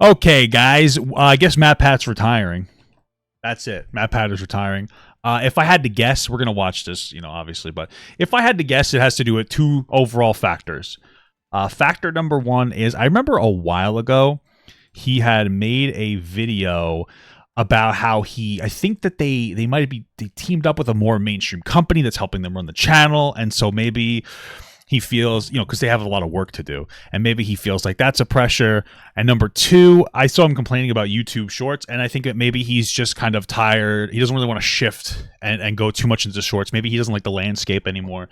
Okay, guys. I guess MatPat's retiring. That's it. MatPat is retiring. If I had to guess, we're gonna watch this, obviously. But if I had to guess, it has to do with two overall factors. Factor number one is I remember a while ago he had made a video about how I think that they might be they teamed up with a more mainstream company that's helping them run the channel, and so maybe he feels, because they have a lot of work to do, and maybe he feels like that's a pressure. And number two, I saw him complaining about YouTube Shorts, and I think that maybe he's just kind of tired. He doesn't really want to shift and go too much into Shorts. Maybe he doesn't like the landscape anymore.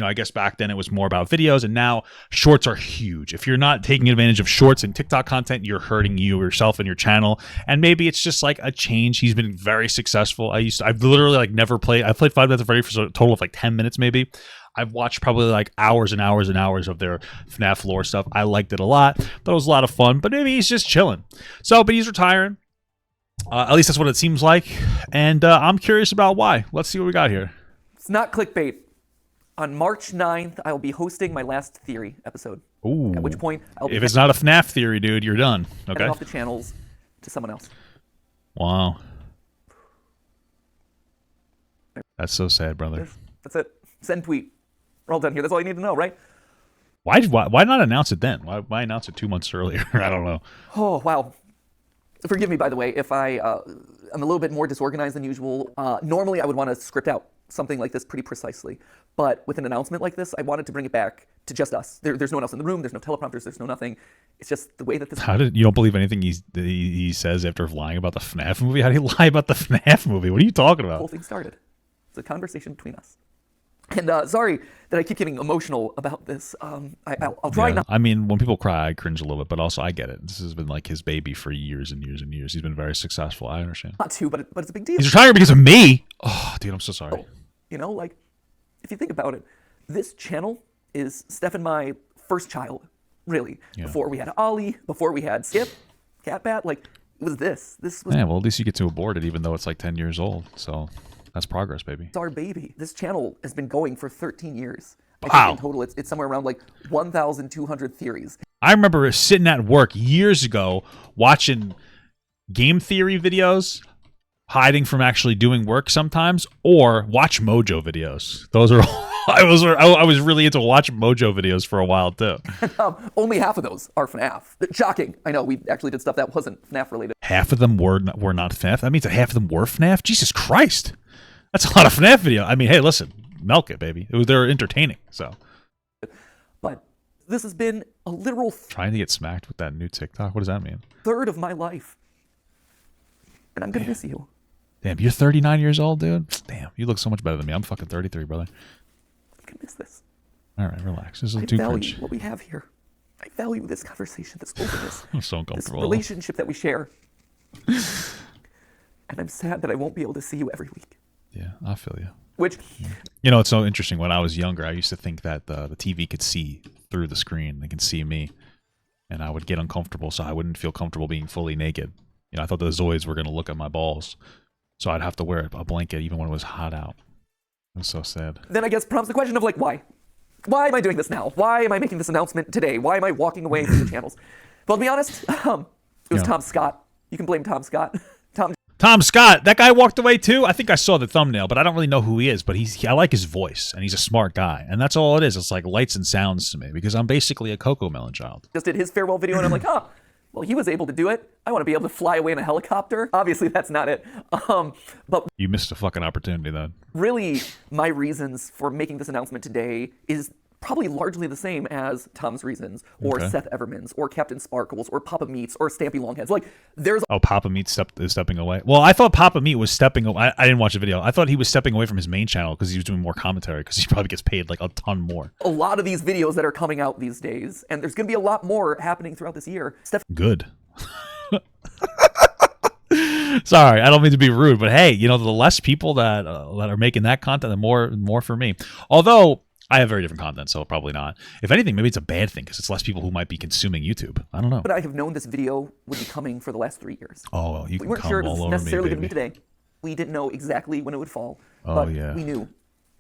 I guess back then it was more about videos, and now Shorts are huge. If you're not taking advantage of Shorts and TikTok content, you're hurting yourself and your channel. And maybe it's just like a change. He's been very successful. I've literally never played. I played 5 Nights at Freddy's for a total of 10 minutes maybe. I've watched probably hours and hours and hours of their FNAF lore stuff. I liked it a lot. Thought it was a lot of fun, but maybe he's just chilling. But he's retiring. At least that's what it seems like. And I'm curious about why. Let's see what we got here. It's not clickbait. On March 9th, I will be hosting my last Theory episode. Ooh. At which point, I'll be if it's not a FNAF theory, dude, you're done. Okay. off the channels to someone else. Wow. That's so sad, brother. That's it. Send tweet. We're all done here. That's all you need to know, right? Why not announce it then? Why announce it 2 months earlier? I don't know. Oh, wow. Forgive me, by the way, if I'm a little bit more disorganized than usual. Normally, I would want to script out something like this pretty precisely. But with an announcement like this, I wanted to bring it back to just us. There's no one else in the room. There's no teleprompters. There's no nothing. It's just the way that this... You don't believe anything he says after lying about the FNAF movie? How do you lie about the FNAF movie? What are you talking about? The whole thing started. It's a conversation between us. And sorry that I keep getting emotional about this. I'll try not. I mean, when people cry, I cringe a little bit, but also I get it. This has been his baby for years and years and years. He's been very successful. I understand. Not to, but it's a big deal. He's retiring because of me. Oh, dude, I'm so sorry. If you think about it, this channel is Steph and my first child, really. Yeah. Before we had Ollie, before we had Skip, MatPat, it was this. This was. Yeah, well, at least you get to abort it, even though it's 10 years old. So. That's progress, baby. It's our baby. This channel has been going for 13 years. Wow. I think in total, it's somewhere around 1,200 theories. I remember sitting at work years ago watching game theory videos, hiding from actually doing work sometimes, or Watch Mojo videos. Those are I was really into Watch Mojo videos for a while too. Only half of those are FNAF. Shocking. I know we actually did stuff that wasn't FNAF related. Half of them were not FNAF. That means that half of them were FNAF. Jesus Christ. That's a lot of FNAF video. I mean, hey, listen, milk it, baby. They're entertaining, so. But this has been a literal... Trying to get smacked with that new TikTok? What does that mean? Third of my life. And I'm going to miss you. Damn, you're 39 years old, dude? Damn, you look so much better than me. I'm fucking 33, brother. I'm going to miss this. All right, relax. This is too cringe. I value what we have here. I value this conversation, this openness. I'm so uncomfortable. This relationship that we share. And I'm sad that I won't be able to see you every week. Yeah, I feel you. Which, it's so interesting. When I was younger, I used to think that the TV could see through the screen. They can see me, and I would get uncomfortable, so I wouldn't feel comfortable being fully naked. I thought the Zoids were going to look at my balls, so I'd have to wear a blanket even when it was hot out. It was so sad. Then I guess prompts the question of why? Why am I doing this now? Why am I making this announcement today? Why am I walking away from the channels? Well, to be honest, it was Tom Scott. You can blame Tom Scott. Tom Scott, that guy walked away too? I think I saw the thumbnail, but I don't really know who he is. But I like his voice, and he's a smart guy. And that's all it is. It's like lights and sounds to me, because I'm basically a Coco Melon child. Just did his farewell video, and I'm like, well, he was able to do it. I want to be able to fly away in a helicopter. Obviously, that's not it. But you missed a fucking opportunity then. Really, my reasons for making this announcement today is probably largely the same as Tom's reasons, or Seth Everman's, or Captain Sparkles, or Papa Meat's, or Stampy Longhead's. There's... Oh, Papa Meat is stepping away? Well, I thought Papa Meat was stepping away. I didn't watch the video. I thought he was stepping away from his main channel because he was doing more commentary, because he probably gets paid a ton more. A lot of these videos that are coming out these days, and there's going to be a lot more happening throughout this year. Good. Sorry, I don't mean to be rude, but hey, the less people that are making that content, the more for me. Although I have very different content, so probably not. If anything, maybe it's a bad thing because it's less people who might be consuming YouTube. I don't know. But I have known this video would be coming for the last 3 years. Oh, well, you can We weren't come sure it all was over necessarily me, going to be today. We didn't know exactly when it would fall. Oh, but yeah. we knew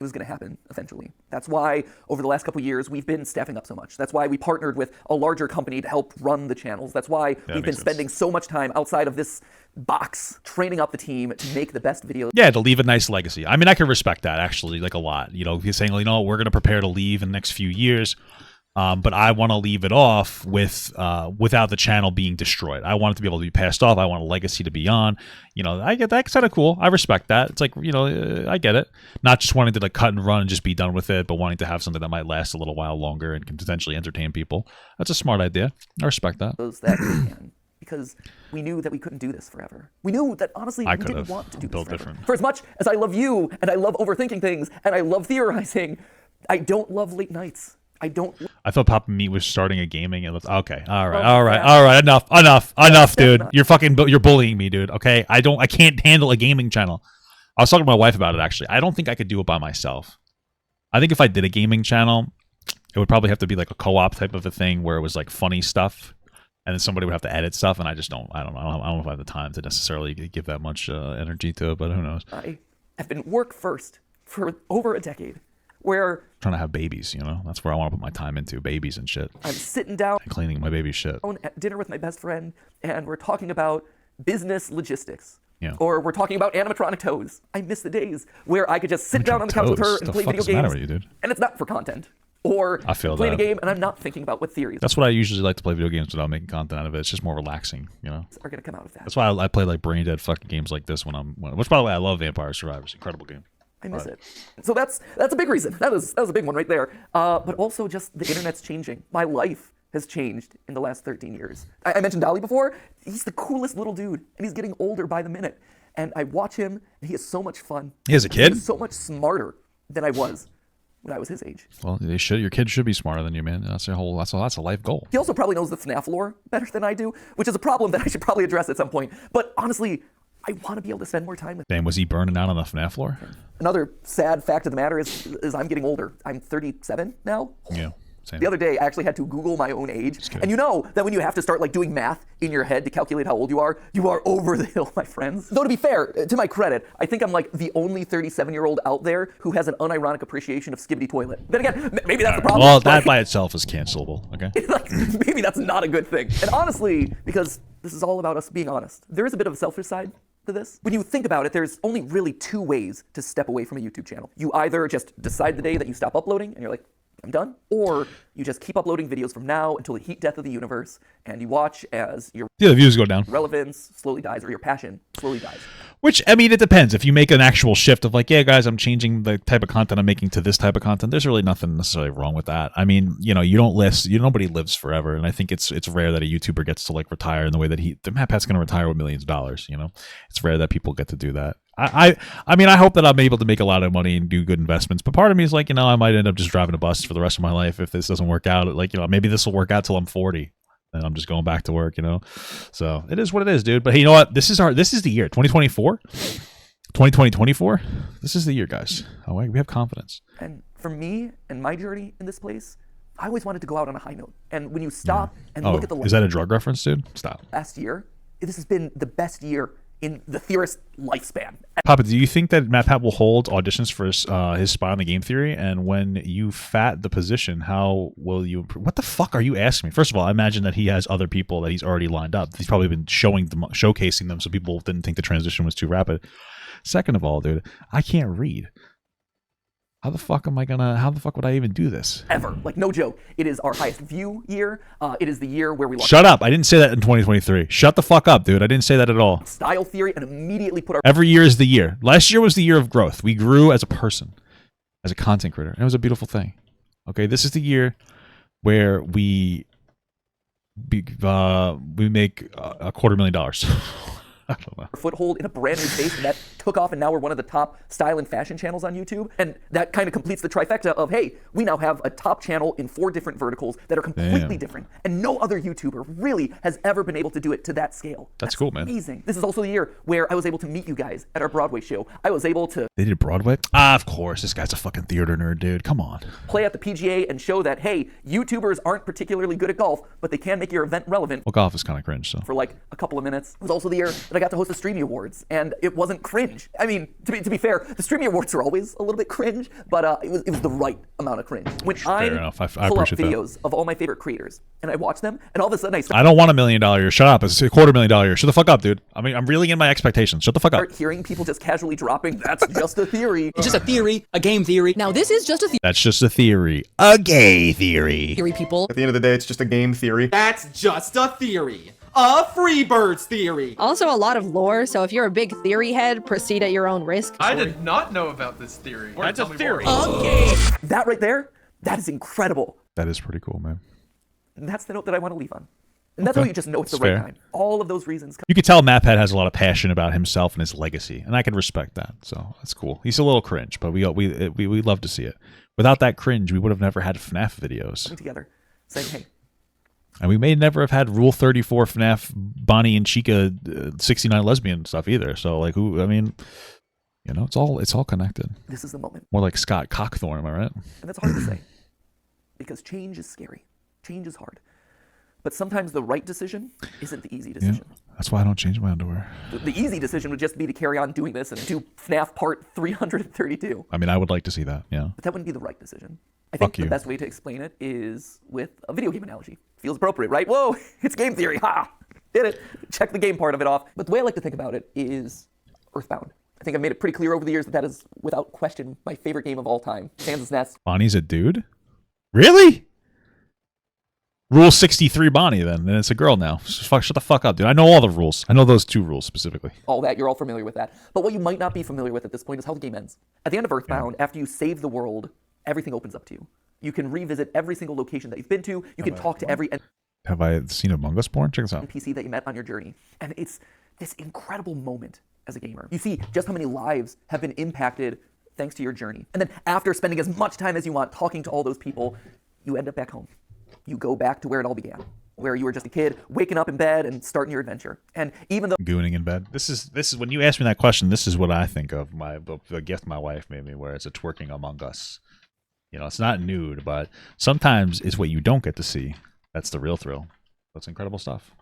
was going to happen eventually. That's why over the last couple of years we've been staffing up so much. That's why we partnered with a larger company to help run the channels. That's why we've been spending so much time outside of this box training up the team to make the best videos. Yeah, to leave a nice legacy. I mean, I can respect that actually, like a lot. You know, he's saying, you know, we're going to prepare to leave in the next few years. But I want to leave it off with without the channel being destroyed. I want it to be able to be passed off. I want a legacy to be on. You know, I get that. It's kind of cool. I respect that. It's like, you know, I get it. Not just wanting to like cut and run and just be done with it, but wanting to have something that might last a little while longer and can potentially entertain people. That's a smart idea. I respect that. That we can, because we knew that we couldn't do this forever. We knew that honestly we didn't want to do this forever. Different. For as much as I love you and I love overthinking things and I love theorizing, I don't love late nights. I thought Papa Meat was starting a gaming. And okay, all right, enough, dude. You're bullying me, dude. Okay, I can't handle a gaming channel. I was talking to my wife about it actually. I don't think I could do it by myself. I think if I did a gaming channel, it would probably have to be like a co-op type of a thing where it was like funny stuff, and then somebody would have to edit stuff, and I don't know if I have the time to necessarily give that much energy to it, but who knows. I have been work first for over a decade. Where trying to have babies, you know, that's where I want to put my time into, babies and shit. I'm sitting down and cleaning my baby's shit at dinner with my best friend, and we're talking about business logistics. Yeah. Or we're talking about animatronic toes. I miss the days where I could just sit down on the couch with her and play video games. With you, dude? And it's not for content. Or I feel playing a game and I'm not thinking about what theories. That's what I usually like to play video games without making content out of it. It's just more relaxing, you know. Are gonna come out of that. That's why I play like brain dead fucking games like this which by the way I love Vampire Survivors, incredible game. I miss it. So that's a big reason. That was a big one right there. But also just the internet's changing. My life has changed in the last 13 years. I mentioned Dolly before. He's the coolest little dude, and he's getting older by the minute. And I watch him, and he has so much fun. He has a kid? He's so much smarter than I was when I was his age. Well, your kid should be smarter than you, man. That's a life goal. He also probably knows the FNAF lore better than I do, which is a problem that I should probably address at some point. But honestly, I want to be able to spend more time with him. Damn, was he burning out on the FNAF floor? Another sad fact of the matter is I'm getting older. I'm 37 now. Yeah, same. The other day, I actually had to Google my own age. And you know that when you have to start like doing math in your head to calculate how old you are over the hill, my friends. Though to be fair, to my credit, I think I'm like the only 37-year-old out there who has an unironic appreciation of Skibbity Toilet. But again, maybe that's the problem. Well, that by itself is cancelable, okay? Like, maybe that's not a good thing. And honestly, because this is all about us being honest, there is a bit of a selfish side to this. When you think about it, there's only really two ways to step away from a YouTube channel. You either just decide the day that you stop uploading and you're like, I'm done, or you just keep uploading videos from now until the heat death of the universe, and you watch as your the views go down, relevance slowly dies, or your passion slowly dies. Which, I mean, it depends. If you make an actual shift of like, yeah, guys, I'm changing the type of content I'm making to this type of content, there's really nothing necessarily wrong with that. I mean, you know, nobody lives forever, and I think it's rare that a YouTuber gets to like retire in the way that MatPat's going to retire with millions of dollars. You know, it's rare that people get to do that. I mean, I hope that I'm able to make a lot of money and do good investments, but part of me is like, you know, I might end up just driving a bus for the rest of my life if this doesn't work out. Like, you know, maybe this will work out till I'm 40 and I'm just going back to work, you know. So it is what it is, dude. But hey, you know what? This is the year, 2024, 2024. This is the year, guys. Oh, we have confidence. And for me and my journey in this place, I always wanted to go out on a high note. And when you stop and look at the is that a drug reference, dude? Stop. Last year, this has been the best year in the theorist lifespan. Papa, do you think that MatPat will hold auditions for his spot on the Game Theory? And when you fat the position, how will you improve? What the fuck are you asking me? First of all, I imagine that he has other people that he's already lined up. He's probably been showcasing them so people didn't think the transition was too rapid. Second of all, dude, I can't read. How the fuck would I even do this? Ever. Like, no joke. It is our highest view year. It is the year where we launched. Shut up. I didn't say that in 2023. Shut the fuck up, dude. I didn't say that at all. Style theory and immediately put our... Every year is the year. Last year was the year of growth. We grew as a person, as a content creator. And it was a beautiful thing. Okay, this is the year where we make $250,000. I don't know. Foothold in a brand new space, and that took off, and now we're one of the top style and fashion channels on YouTube. And that kind of completes the trifecta of, hey, we now have a top channel in 4 different verticals that are completely different. And no other YouTuber really has ever been able to do it to that scale. That's cool, man. Amazing. This is also the year where I was able to meet you guys at our Broadway show. I was able to... They did Broadway? Of course. This guy's a fucking theater nerd, dude. Come on. Play at the PGA and show that, hey, YouTubers aren't particularly good at golf, but they can make your event relevant. Well, golf is kind of cringe, so. For like a couple of minutes. It was also the year that I got to host the Streamy Awards, and it wasn't cringe. cringe. I mean, to be fair, the Streamy Awards are always a little bit cringe, but it was the right amount of cringe. When Fair enough. I pull up appreciate videos of all my favorite creators, and I watch them, and all of a sudden I don't want $1 million a year. Shut up. It's $250,000 a year. Shut the fuck up, dude. I mean, I'm reeling in my expectations. Shut the fuck up. start hearing people just casually dropping, "That's just a theory." It's just a theory, a game theory. Now this is just a That's just a theory. A gay theory. theory, people. At the end of the day, it's just a game theory. That's just a theory. A Freebirds theory. Also a lot of lore, so if you're a big theory head, proceed at your own risk. I did not know about this theory. That's a theory. That right there, that is incredible. That is pretty cool, man. And that's the note that I want to leave on. And that's Okay. how you just know it's the That's right fair. time. All of those reasons. You could tell MatPat has a lot of passion about himself and his legacy, and I can respect that. So that's cool. He's a little cringe, but we love to see it. Without that cringe, we would have never had FNAF videos, Coming together, saying, "Hey, and we may never have had Rule 34 FNAF Bonnie and Chica 69 lesbian stuff either. So like, who? I mean, you know, it's all connected. this is the moment." More like Scott Cockthorne, am I right? And that's hard to say because change is scary. Change is hard. But sometimes the right decision isn't the easy Yeah. decision. That's why I don't change my underwear. The easy decision would just be to carry on doing this and do FNAF Part 332. I mean, I would like to see that. Yeah. But that wouldn't be the right decision. I Fuck think the you. best way to explain it is with a video game analogy. Feels appropriate, right? Whoa, it's game theory. Ha! Did it. Check the game part of it off. But the way I like to think about it is Earthbound. I think I've made it pretty clear over the years that that is, without question, my favorite game of all time. Sans Nest. Bonnie's a dude? Really? Rule 63 Bonnie, then. And it's a girl now. Shut the fuck up, dude. I know all the rules. I know those 2 rules specifically. All that, you're all familiar with that. But what you might not be familiar with at this point is how the game ends. At the end of Earthbound, after you save the world, everything opens up to you. You can revisit every single location that you've been to. You can talk to every Have I seen Among Us porn? Check this out. NPC that you met on your journey. And it's this incredible moment as a gamer. You see just how many lives have been impacted thanks to your journey. And then after spending as much time as you want talking to all those people, you end up back home. You go back to where it all began, where you were just a kid, waking up in bed and starting your adventure. And even though Gooning in bed. This is when you ask me that question, this is what I think of the gift my wife made me, where it's a twerking Among Us. You know, it's not nude, but sometimes it's what you don't get to see. That's the real thrill. That's incredible stuff.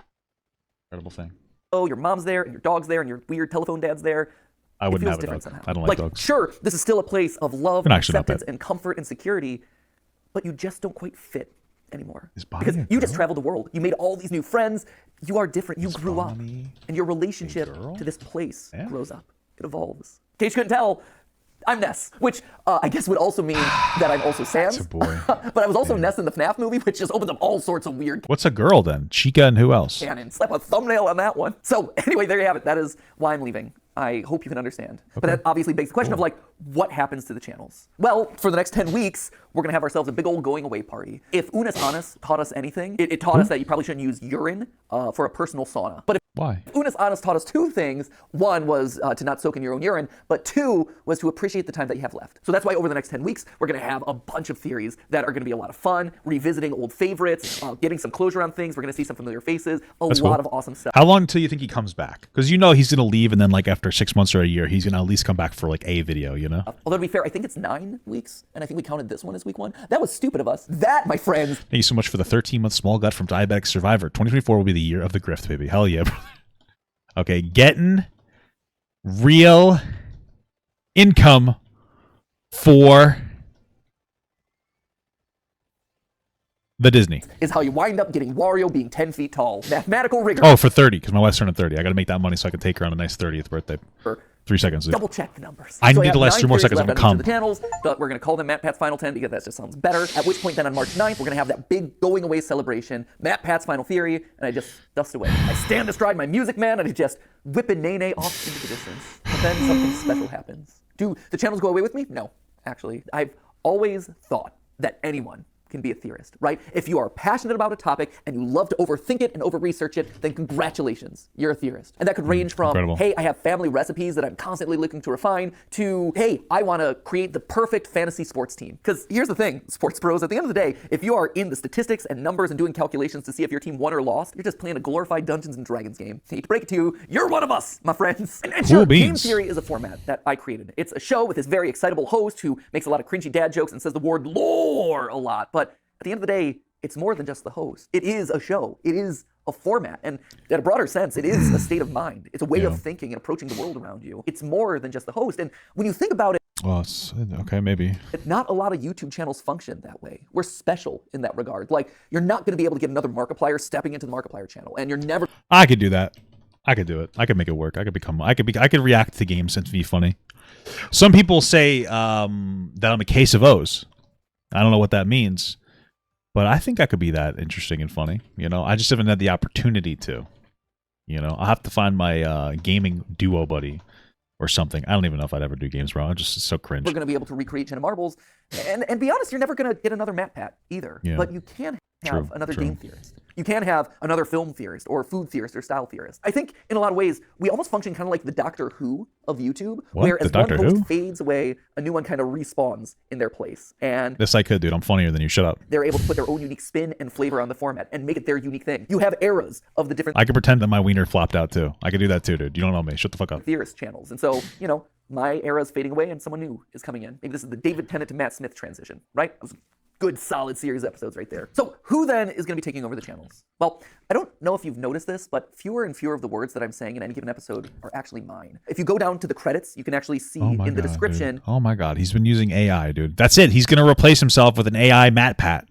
Incredible thing. your mom's there and your dog's there and your weird telephone dad's there, I it wouldn't feels have a different dog. somehow. I don't like dogs. Sure, this is still a place of love, They're and actually not acceptance, bad. and comfort and security, but you just don't quite fit anymore. Is Bonnie Because a you just girl? traveled the world. You made all these new friends. You are different. You grew up. Bonnie And your relationship girl? to this place Yeah. grows up. It evolves. In case you couldn't tell, I'm Ness, which I guess would also mean that I'm also Sans. It's a boy. But I was also Ness in the FNAF movie, which just opens up all sorts of weird What's a girl then? Chica and who else? canon. Slap a thumbnail on that one. So anyway, there you have it. That is why I'm leaving. I hope you can understand. But that obviously begs the question of like, what happens to the channels? Well, for the next 10 weeks, we're gonna have ourselves a big old going away party. If Unis Honest taught us anything, it taught us that you probably shouldn't use urine for a personal sauna. But if Why? Unis Honest taught us 2 things. One was to not soak in your own urine, but 2 was to appreciate the time that you have left. So that's why over the next 10 weeks, we're gonna have a bunch of theories that are gonna be a lot of fun, revisiting old favorites, getting some closure on things. We're gonna see some familiar faces, a lot cool. of awesome stuff. How long until you think he comes back? Because you know he's gonna leave, and then like after 6 months or a year, he's gonna at least come back for like a video. You know. Although to be fair, I think it's 9 weeks, and I think we counted this one as week 1. That was stupid of us. That, my friends, Thank you so much for the 13-month small gut from Diabetic Survivor. 2024 will be the year of the grift, baby. Hell yeah, brother. Okay, getting real income for the Disney. is how you wind up getting Wario being 10 feet tall. Mathematical rigor. Oh, for 30, because my wife's turning 30. I got to make that money so I can take her on a nice 30th birthday. 3 seconds. Double check the numbers. I So need have the last 9 3 more theories seconds. I'm left gonna on each come. of the channels, but we're going to call them MatPat's Final 10 because that just sounds better. At which point then on March 9th, we're going to have that big going away celebration, MatPat's Final Theory, and I just dust away. I stand astride my Music Man and I just whip a nay-nay off into the distance. But then something special happens. Do the channels go away with me? No, actually. I've always thought that anyone can be a theorist, right? If you are passionate about a topic and you love to overthink it and over-research it, then congratulations, you're a theorist. And that could range from, incredible. hey, I have family recipes that I'm constantly looking to refine, to, hey, I want to create the perfect fantasy sports team. Because here's the thing, sports pros, at the end of the day, if you are in the statistics and numbers and doing calculations to see if your team won or lost, you're just playing a glorified Dungeons and Dragons game. I hate to break it to you, you're one of us, my friends. And Cool sure, Game beans. Theory is a format that I created. It's a show with this very excitable host who makes a lot of cringy dad jokes and says the word lore a lot. But at the end of the day, it's more than just the host. It is a show. It is a format. And in a broader sense, it is a state of mind. It's a way of thinking and approaching the world around you. It's more than just the host. And when you think about it, Well, okay, maybe. not a lot of YouTube channels function that way. We're special in that regard. Like, you're not going to be able to get another Markiplier stepping into the Markiplier channel, and you're never. I could do that. I could do it. I could make it work. I could react to games and be funny. Some people say that I'm a case of O's. I don't know what that means, but I think I could be that interesting and funny. You know, I just haven't had the opportunity to. You know, I'll have to find my gaming duo buddy or something. I don't even know if I'd ever do games, bro. I'm just so cringe. We're going to be able to recreate Jenna Marbles, and be honest, you're never going to get another MatPat either. Yeah. But you can have another game theorist. You can have another film theorist or food theorist or style theorist. I think in a lot of ways, we almost function kind of like the Doctor Who of YouTube, where as one host fades away, a new one kind of respawns in their place. And this I could, dude. I'm funnier than you. Shut up. They're able to put their own unique spin and flavor on the format and make it their unique thing. You have eras of the different. I could pretend that my wiener flopped out too. I could do that too, dude. You don't know me. Shut the fuck up. Theorist channels, and so you know my era is fading away, and someone new is coming in. Maybe this is the David Tennant to Matt Smith transition, right? That was good, solid series episodes right there. So who then is going to be taking over the channels? Well, I don't know if you've noticed this, but fewer and fewer of the words that I'm saying in any given episode are actually mine. If you go down to the credits, you can actually see in the description. Dude. Oh my God, he's been using AI, dude. That's it. He's going to replace himself with an AI MatPat.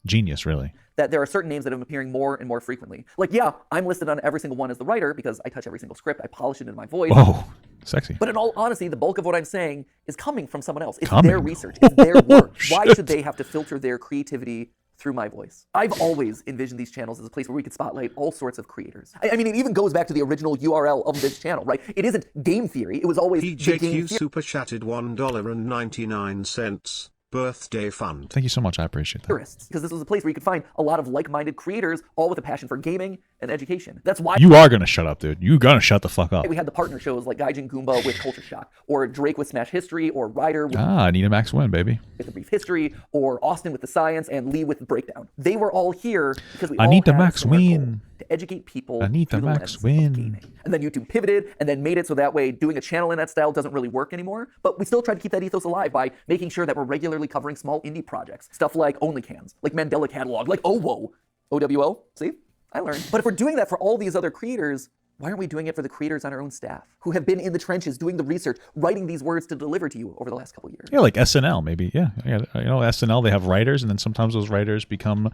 Genius, really. That there are certain names that have been appearing more and more frequently. Like, yeah, I'm listed on every single one as the writer because I touch every single script, I polish it in my voice. Whoa, sexy. But in all honesty, the bulk of what I'm saying is coming from someone else. It's their research, it's their work. Why should they have to filter their creativity through my voice? I've always envisioned these channels as a place where we could spotlight all sorts of creators. I mean, it even goes back to the original URL of this channel, right? It isn't game theory, it was always PJQ super chatted $1.99. Birthday fund. Thank you so much. I appreciate that. Because this was a place where you could find a lot of like-minded creators, all with a passion for gaming and education. That's why you are gonna shut up, dude. You gonna shut the fuck up. We had the partner shows like Gaijin Goomba with Culture Shock, or Drake with Smash History, or Ryder with I need a max win, baby. With a brief history, or Austin with the science, and Lee with the breakdown. They were all here because we I all need the had max win to educate people. I need the max win. And then YouTube pivoted and then made it so that way doing a channel in that style doesn't really work anymore. But we still try to keep that ethos alive by making sure that we're regularly covering small indie projects. Stuff like OnlyCans, like Mandela Catalog, like OWO. OWO, see? I learned. But if we're doing that for all these other creators, why aren't we doing it for the creators on our own staff who have been in the trenches doing the research, writing these words to deliver to you over the last couple of years? Yeah, like SNL, maybe. Yeah. You know, SNL, they have writers, and then sometimes those writers become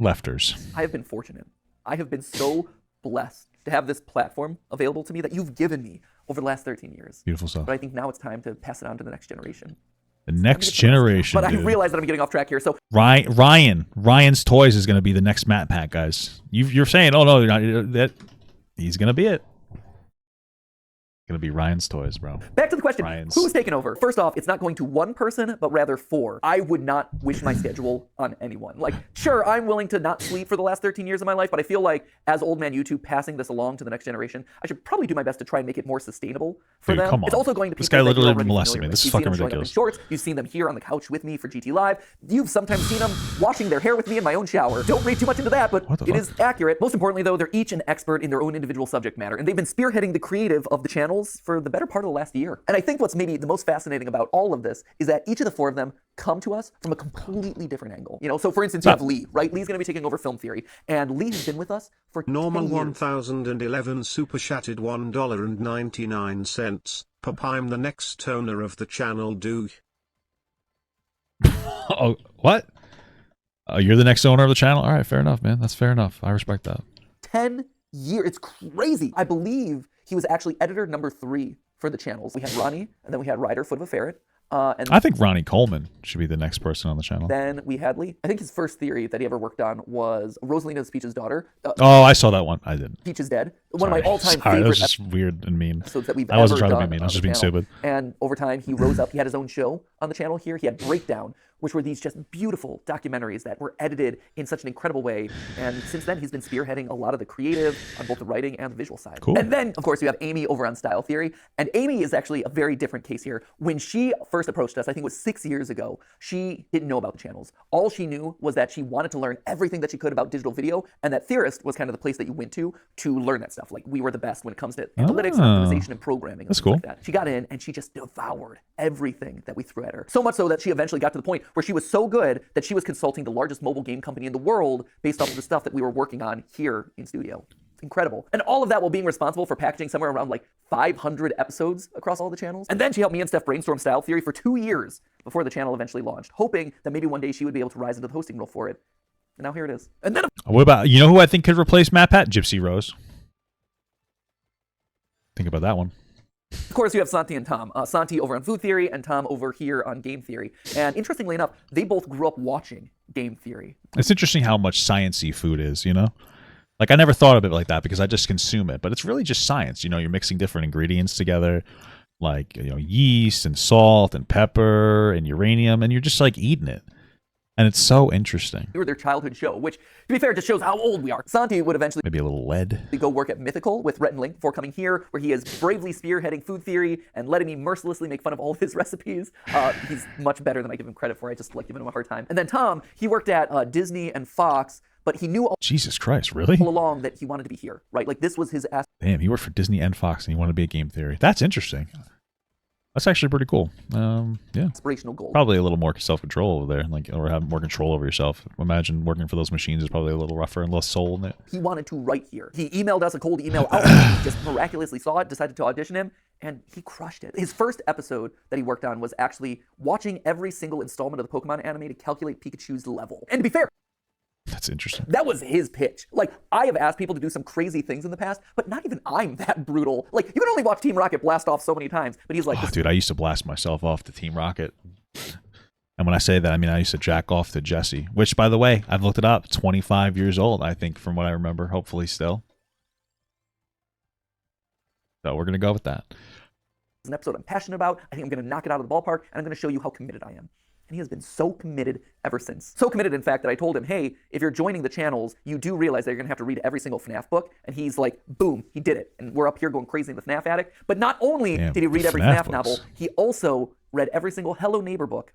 lefters. I have been fortunate. I have been so blessed to have this platform available to me that you've given me over the last 13 years. Beautiful stuff. But I think now it's time to pass it on to the next generation. The next generation, But dude. I realize that I'm getting off track here, so... Ryan's Toys is going to be the next MatPat, guys. You're saying, oh, no, that he's going to be it. Going to be Ryan's Toys, bro. Back to the question, who's taking over? First off, it's not going to one person, but rather 4. I would not wish my schedule on anyone. Like, sure, I'm willing to not sleep for the last 13 years of my life, but I feel like as old man YouTube passing this along to the next generation, I should probably do my best to try and make it more sustainable for them. Come on. It's also going to this people guy that literally molested me. This is fucking ridiculous. Shorts. You've seen them here on the couch with me for GT Live. You've sometimes seen them washing their hair with me in my own shower. Don't read too much into that, but it is accurate. Most importantly, though, they're each an expert in their own individual subject matter, and they've been spearheading the creative of the channels for the better part of the last year. And I think what's maybe the most fascinating about all of this is that each of the 4 of them come to us from a completely different angle. You know, so for instance, you have Lee, right? Lee's going to be taking over film theory, and Lee has been with us for Normal 10 years. 1011 super chatted $1.99. Pop, I'm the next owner of the channel, do. Oh, what? You're the next owner of the channel? All right, fair enough, man. That's fair enough. I respect that. 10 years. It's crazy. I believe he was actually editor number 3 for the channels. We had Ronnie, and then we had Ryder, Foot of a Ferret. And I think Ronnie Coleman should be the next person on the channel. Then we had Lee. I think his first theory that he ever worked on was Rosalina's Peach's daughter. Oh, I saw that one. I didn't. Peach is dead. One of my all-time favorite. That was just episodes. weird and mean. Episodes that we've I wasn't ever trying to done be mean. I was on just being the channel. stupid. And over time, he rose up. He had his own show on the channel here. He had Breakdown, which were these just beautiful documentaries that were edited in such an incredible way. And since then, he's been spearheading a lot of the creative on both the writing and the visual side. Cool. And then, of course, you have Amy over on Style Theory. And Amy is actually a very different case here. When she first approached us, I think it was 6 years ago, she didn't know about the channels. All she knew was that she wanted to learn everything that she could about digital video, and that Theorist was kind of the place that you went to learn that stuff. stuff. Like we were the best when it comes to analytics, optimization, and programming. And That's things cool. like that. She got in and she just devoured everything that we threw at her. So much so that she eventually got to the point where she was so good that she was consulting the largest mobile game company in the world based off of the stuff that we were working on here in studio. Incredible. And all of that while being responsible for packaging somewhere around like 500 episodes across all the channels. And then she helped me and Steph brainstorm Style Theory for 2 years before the channel eventually launched, hoping that maybe one day she would be able to rise into the hosting role for it. And now here it is. And then What about, you know who I think could replace MatPat? Gypsy Rose. Think about that one. of course you have Santi and Tom. Santi over on Food Theory and Tom over here on Game Theory. And interestingly enough, they both grew up watching Game Theory. It's interesting how much sciencey food is, you know? Like, I never thought of it like that because I just consume it. But it's really just science. You know, you're mixing different ingredients together, like, you know, yeast and salt and pepper and uranium, and you're just, like, eating it. And it's so interesting. We were their childhood show, which, to be fair, just shows how old we are. Santi would eventually Maybe a little lead. go work at Mythical with Rhett and Link before coming here, where he is bravely spearheading Food Theory and letting me mercilessly make fun of all of his recipes. He's much better than I give him credit for. I just like giving him a hard time. And then Tom, he worked at Disney and Fox, but he knew all Jesus Christ, really? along that he wanted to be here, right? Like this was his Damn, he worked for Disney and Fox and he wanted to be a Game Theory. That's interesting. That's actually pretty cool. Yeah. aspirational goal. Probably a little more self-control over there, like, or have more control over yourself. Imagine working for those machines is probably a little rougher and less soul in it. He wanted to write here. He emailed us a cold email out. He just miraculously saw it, decided to audition him, and he crushed it. His first episode that he worked on was actually watching every single installment of the Pokemon anime to calculate Pikachu's level. And to be fair, That's interesting. that was his pitch. Like, I have asked people to do some crazy things in the past, but not even I'm that brutal. Like, you can only watch Team Rocket blast off so many times, but he's like, Oh, dude, I used to blast myself off to Team Rocket. And when I say that, I mean I used to jack off to Jesse, which, by the way, I've looked it up. 25 years old, I think, from what I remember. Hopefully still. So we're going to go with that. an episode I'm passionate about. I think I'm going to knock it out of the ballpark, and I'm going to show you how committed I am. And he has been so committed ever since. So committed, in fact, that I told him, hey, if you're joining the channels, you do realize that you're going to have to read every single FNAF book. And he's like, boom, he did it. And we're up here going crazy in the FNAF addict. But not only did he read every FNAF novel, he also read every single Hello Neighbor book.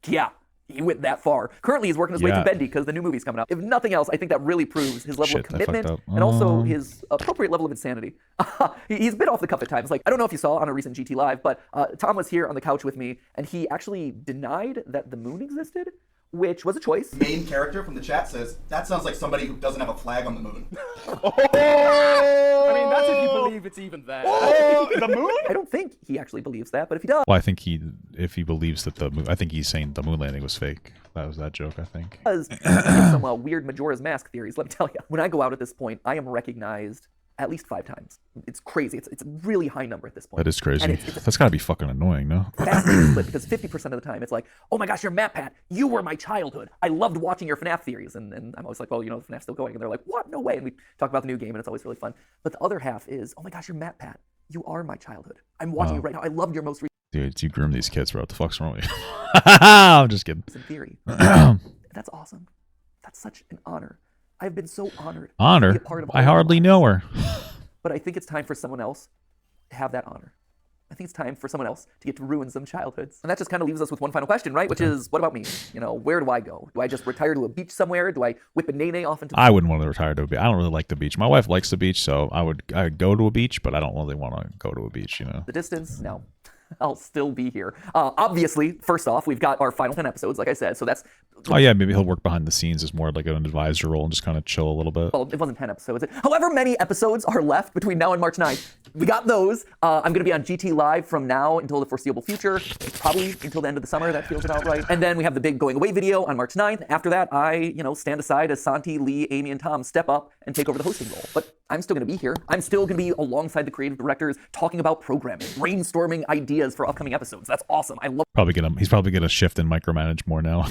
Yeah, he went that far. Currently, he's working his way to Bendy because the new movie's coming out. If nothing else, I think that really proves his level of commitment and also his appropriate level of insanity. He's a bit off the cuff at times. Like, I don't know if you saw on a recent GT Live, but Tom was here on the couch with me, and he actually denied that the moon existed, which was a choice. Main character from the chat says, that sounds like somebody who doesn't have a flag on the moon. I mean, that's if you believe it's even that. The moon? I don't think he actually believes that, but if he does, Well, I think if he believes that the moon, I think he's saying the moon landing was fake. That was that joke, I think. he has some weird Majora's Mask theories. Let me tell you, when I go out at this point, I am recognized at least 5 times. It's crazy. It's a really high number at this point. That is crazy. And it's That's gotta be fucking annoying, no? fascinating split because 50% of the time it's like, oh my gosh, you're MatPat. You were my childhood. I loved watching your FNAF theories. And I'm always like, well, you know, FNAF's still going. And they're like, what? No way. And we talk about the new game and it's always really fun. But the other half is, oh my gosh, you're MatPat. You are my childhood. I'm watching you right now. I loved your most Dude, you groom these kids, bro. What the fuck's wrong with you? I'm just kidding. recent theory. That's awesome. That's such an honor. I've been so honored. To be Honor? a part of I all hardly of know her. But I think it's time for someone else to have that honor. I think it's time for someone else to get to ruin some childhoods. And that just kind of leaves us with one final question, right? Which is, what about me? You know, where do I go? Do I just retire to a beach somewhere? Do I whip a nene off into I wouldn't want to retire to a beach. I don't really like the beach. My wife likes the beach, so I'd go to a beach, but I don't really want to go to a beach, you know? the distance? No. I'll still be here. Obviously, first off, we've got our final 10 episodes, like I said. So that's... Oh, yeah, maybe he'll work behind the scenes as more like an advisor role and just kind of chill a little bit. Well, it wasn't 10 episodes. However many episodes are left between now and March 9th, we got those. I'm going to be on GT Live from now until the foreseeable future, probably until the end of the summer. That feels about right. And then we have the big going away video on March 9th. After that, I, stand aside as Santi, Lee, Amy, and Tom step up and take over the hosting role. But I'm still going to be here. I'm still going to be alongside the creative directors talking about programming, brainstorming ideas for upcoming episodes. That's awesome. I love He's probably gonna shift and micromanage more now.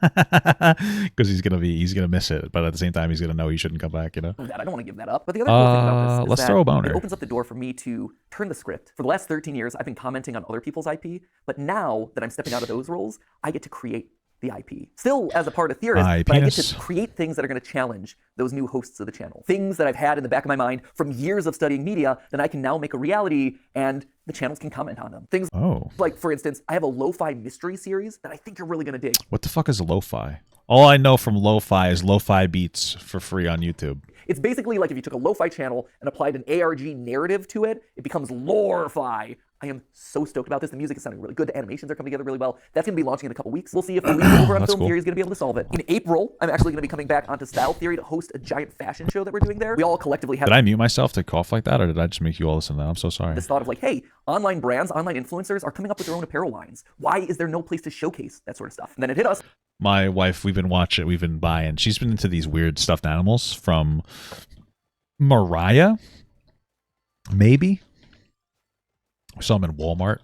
Because he's gonna miss it, but at the same time he's gonna know he shouldn't come back, you know. that. I don't want to give that up. But the other cool thing about this is let's that throw a boner. it opens up the door for me to turn the script. For the last 13 years, I've been commenting on other people's IP, but now that I'm stepping out of those roles, I get to create the IP. Still as a part of Theorist, but I get to create things that are going to challenge those new hosts of the channel. Things that I've had in the back of my mind from years of studying media that I can now make a reality and the channels can comment on them. Things Oh. like, for instance, I have a lo-fi mystery series that I think you're really going to dig. What the fuck is lo-fi? All I know from lo-fi is lo-fi beats for free on YouTube. It's basically like if you took a lo-fi channel and applied an ARG narrative to it, it becomes lore-fi. I am so stoked about this. The music is sounding really good. The animations are coming together really well. That's going to be launching in a couple weeks. We'll see if the lead over on That's Film cool. Theory is going to be able to solve it. In April, I'm actually going to be coming back onto Style Theory to host a giant fashion show that we're doing there. We all collectively have Did I mute myself to cough like that, or did I just make you all listen to that? I'm so sorry. this thought of like, hey, online brands, online influencers are coming up with their own apparel lines. Why is there no place to showcase that sort of stuff? And then it hit us. My wife, we've been buying. She's been into these weird stuffed animals from Mariah, maybe. I saw them in Walmart.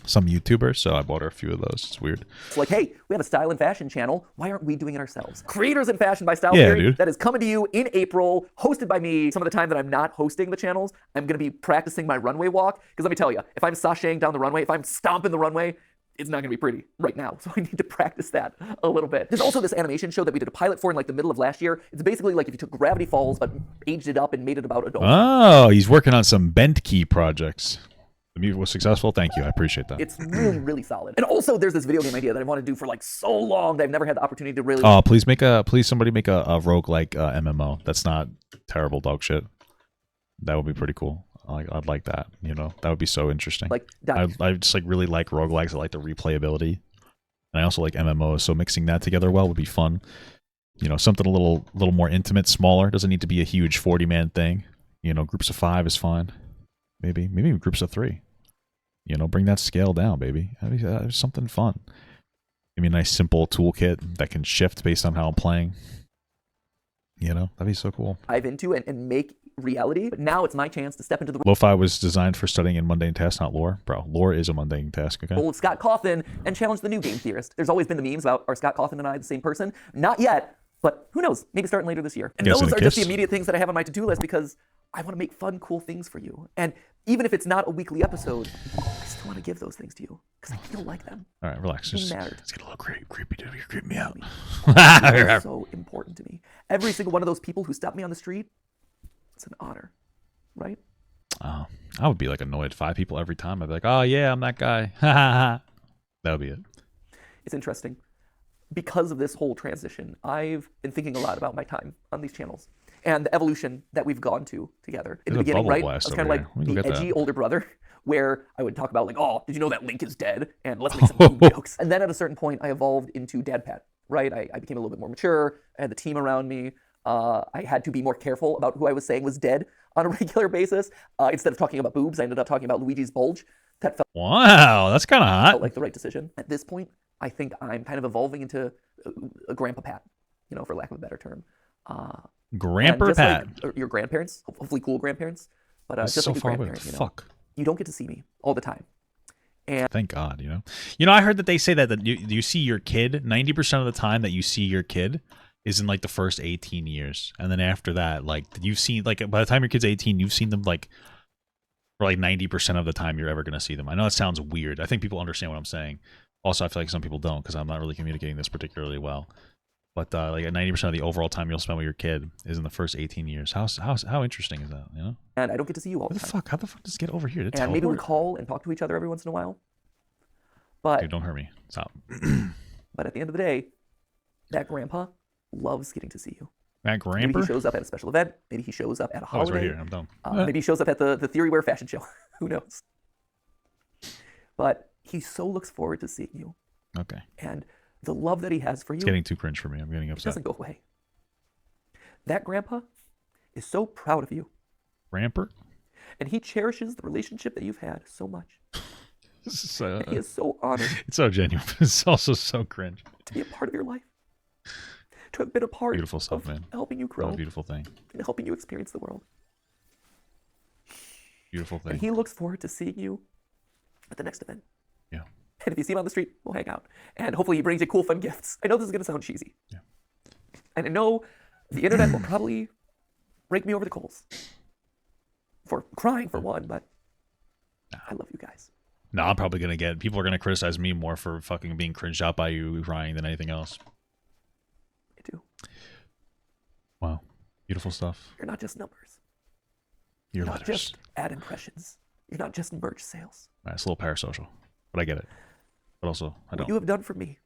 Some YouTuber, so I bought her a few of those. It's weird. It's like, hey, we have a style and fashion channel. Why aren't we doing it ourselves? Creators in Fashion by Style Yeah, Theory, dude. that is coming to you in April, hosted by me. Some of the time that I'm not hosting the channels, I'm going to be practicing my runway walk. Because let me tell you, if I'm sashaying down the runway, if I'm stomping the runway, it's not going to be pretty right now. So I need to practice that a little bit. There's also this animation show that we did a pilot for in like the middle of last year. It's basically like if you took Gravity Falls but aged it up and made it about adults. Oh, he's working on some bent key projects. The music was successful. Thank you. I appreciate that. It's really, really solid. And also, there's this video game idea that I want to do for like so long that I've never had the opportunity to really. Oh, please somebody make a roguelike MMO. That's not terrible dog shit. That would be pretty cool. I'd like that. You know, that would be so interesting. Like, I just like really like roguelikes. I like the replayability, and I also like MMOs. So mixing that together well would be fun. You know, something a little more intimate, smaller. Doesn't need to be a huge 40-man thing. You know, groups of 5 is fine. Maybe groups of 3. You know, bring that scale down, baby. That'd be something fun. Maybe a nice simple toolkit that can shift based on how I'm playing. You know, that'd be so cool. dive into and make reality. But now it's my chance to step into the Lo-fi was designed for studying in mundane tasks, not lore. Bro, lore is a mundane task, okay? role of Scott Cawthon and challenge the new game theorist. There's always been the memes about are Scott Cawthon and I the same person? Not yet, but who knows? Maybe starting later this year. And Yes, those and a are just the kiss. immediate things that I have on my to-do list because I want to make fun, cool things for you. And even if it's not a weekly episode, I still want to give those things to you because I feel like them. All right, relax. They Just, mattered. let's get a little creepy, dude. You're creeping me out. They're so important to me. Every single one of those people who stop me on the street, it's an honor, right? Oh, I would be like annoyed. 5 people every time. I'd be like, oh yeah, I'm that guy. That would be it. It's interesting. Because of this whole transition, I've been thinking a lot about my time on these channels and the evolution that we've gone to together. In There's a the beginning, bubble right? I blast was over kind of here. like Let me the look at edgy that. older brother, where I would talk about like, oh, did you know that Link is dead? And let's make some meme jokes. And then at a certain point, I evolved into Dad Pat, right? I became a little bit more mature. I had the team around me. I had to be more careful about who I was saying was dead on a regular basis. Instead of talking about boobs, I ended up talking about Luigi's bulge. That felt Wow, that's kind of hot. like the right decision. At this point, I think I'm kind of evolving into a Grandpa Pat, you know, for lack of a better term. And Grandpa just Pat. like your grandparents, hopefully cool grandparents, but That's just so like your far away. grandparents, you know, Fuck. you don't get to see me all the time. Thank God, you know. You know, I heard that they say that you see your kid 90% of the time that you see your kid is in like the first 18 years, and then after that, like you've seen like by the time your kid's 18, you've seen them like for like 90% of the time you're ever gonna see them. I know it sounds weird. I think people understand what I'm saying. Also, I feel like some people don't because I'm not really communicating this particularly well. But like 90% of the overall time you'll spend with your kid is in the first 18 years. How interesting is that? You know? And I don't get to see you all What the the time. fuck? How the fuck does it get over here? Did it And maybe we teleport? call and talk to each other every once in a while. But Dude, don't hurt me. Stop. but at the end of the day, that grandpa loves getting to see you. Matt Maybe he Gramper? shows up at a special event. Maybe he shows up at a Oh, it's holiday. right here. I'm done. Maybe he shows up at the Theory Wear fashion show. Who knows? But he so looks forward to seeing you. Okay. And the love that he has for you It's getting too cringe for me. I'm getting upset. doesn't go away. That grandpa is so proud of you. Ramper? And he cherishes the relationship that you've had so much. This is so, And he is so honored it's so genuine, but it's also so cringe. to be a part of your life. To have been a part Beautiful stuff, of man. helping you What grow a beautiful thing. and helping you experience the world. Beautiful And thing. he looks forward to seeing you at the next event. Yeah. And if you see him on the street, we'll hang out. And hopefully he brings you cool, fun gifts. I know this is going to sound cheesy. Yeah. And I know the internet will probably rake me over the coals for crying for one, but I love you guys. No, I'm probably gonna get people are gonna criticize me more for fucking being cringed out by you crying than anything else. I do. Wow. Beautiful stuff. You're not just numbers. Your Not letters. just ad impressions. You're not just merch sales. It's a little parasocial, but I get it. But also, I What don't. you have done for me,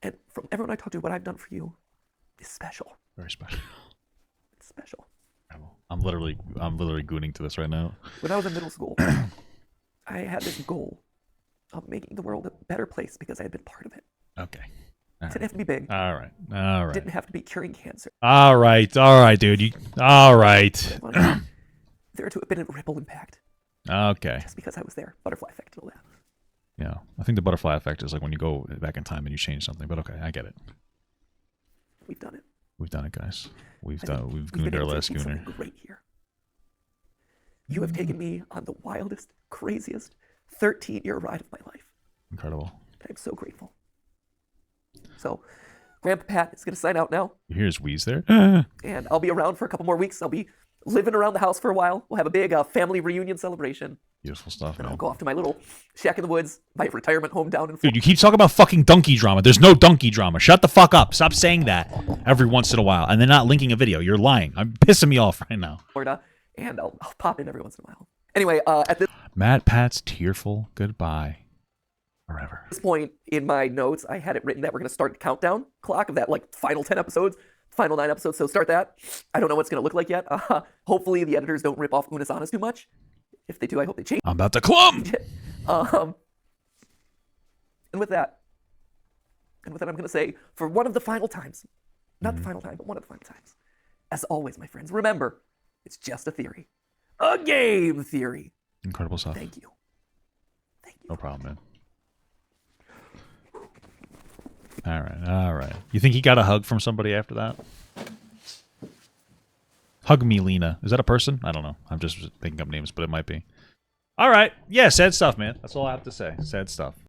and from everyone I talk to, what I've done for you is special. Very special. It's special. I'm literally gooning to this right now. When I was in middle school, I had this goal of making the world a better place because I had been part of it. Okay. Didn't have to be big. All right. All right. Didn't have to be curing cancer. All right, dude. All right. I wanted there to have been a ripple impact Okay. just because I was there. Butterfly effect and all that. Yeah, I think the butterfly effect is like when you go back in time and you change something. But okay, I get it. We've done it. We've done it, guys. We've I think gooned been our able to last achieve gooner. something great here. You have taken me on the wildest, craziest 13-year ride of my life. Incredible. I'm so grateful. So, Grandpa Pat is going to sign out now, You hear his wheeze there? and I'll be around for a couple more weeks. I'll be living around the house for a while. We'll have a big family reunion celebration. Beautiful stuff, And I'll man. go off to my little shack in the woods, my retirement home down in Dude, Florida. you keep talking about fucking donkey drama. There's no donkey drama. Shut the fuck up. Stop saying that every once in a while. And then not linking a video. You're lying. I'm pissing me off right now. And I'll pop in every once in a while. Anyway, at MatPat's Tearful Goodbye. Forever. this point in my notes, I had it written that we're going to start the countdown clock of that final 10 episodes, final 9 episodes. So start that. I don't know what it's going to look like yet. Hopefully the editors don't rip off Unisana's too much. If they do, I hope they change I'm about to clump. it. And with that, I'm going to say for one of the final times, not the final time, but one of the final times, as always, my friends, remember, it's just a theory. A game theory. Incredible stuff. Thank you. Thank you. No problem, man. All right, all right. You think he got a hug from somebody after that? Hug me, Lena. Is that a person? I don't know. I'm just thinking up names, but it might be. All right. Yeah, sad stuff, man. That's all I have to say. Sad stuff.